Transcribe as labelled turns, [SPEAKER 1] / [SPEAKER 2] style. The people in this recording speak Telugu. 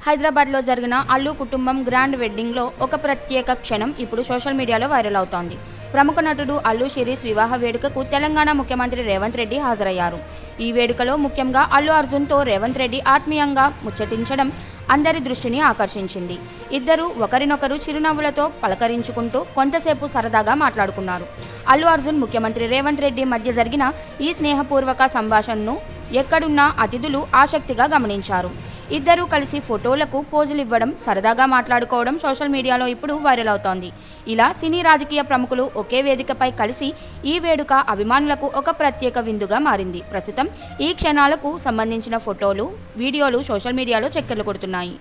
[SPEAKER 1] హైదరాబాద్లో జరిగిన అల్లు కుటుంబం గ్రాండ్ వెడ్డింగ్లో ఒక ప్రత్యేక క్షణం ఇప్పుడు సోషల్ మీడియాలో వైరల్ అవుతోంది. ప్రముఖ నటుడు అల్లు శిరీష్ వివాహ వేడుకకు తెలంగాణ ముఖ్యమంత్రి రేవంత్ రెడ్డి హాజరయ్యారు. ఈ వేడుకలో ముఖ్యంగా అల్లు అర్జున్తో రేవంత్ రెడ్డి ఆత్మీయంగా ముచ్చటించడం అందరి దృష్టిని ఆకర్షించింది. ఇద్దరు ఒకరినొకరు చిరునవ్వులతో పలకరించుకుంటూ కొంతసేపు సరదాగా మాట్లాడుకున్నారు. అల్లు అర్జున్ ముఖ్యమంత్రి రేవంత్ రెడ్డి మధ్య జరిగిన ఈ స్నేహపూర్వక సంభాషణను ఎక్కడున్న అతిథులు ఆసక్తిగా గమనించారు. ఇద్దరూ కలిసి ఫోటోలకు పోజులివ్వడం, సరదాగా మాట్లాడుకోవడం సోషల్ మీడియాలో ఇప్పుడు వైరల్ అవుతోంది. ఇలా సినీ రాజకీయ ప్రముఖులు ఒకే వేదికపై కలిసి ఈ వేడుక అభిమానులకు ఒక ప్రత్యేక విందుగా మారింది. ప్రస్తుతం ఈ క్షణాలకు సంబంధించిన ఫోటోలు, వీడియోలు సోషల్ మీడియాలో చక్కర్లు కొడుతున్నాయి.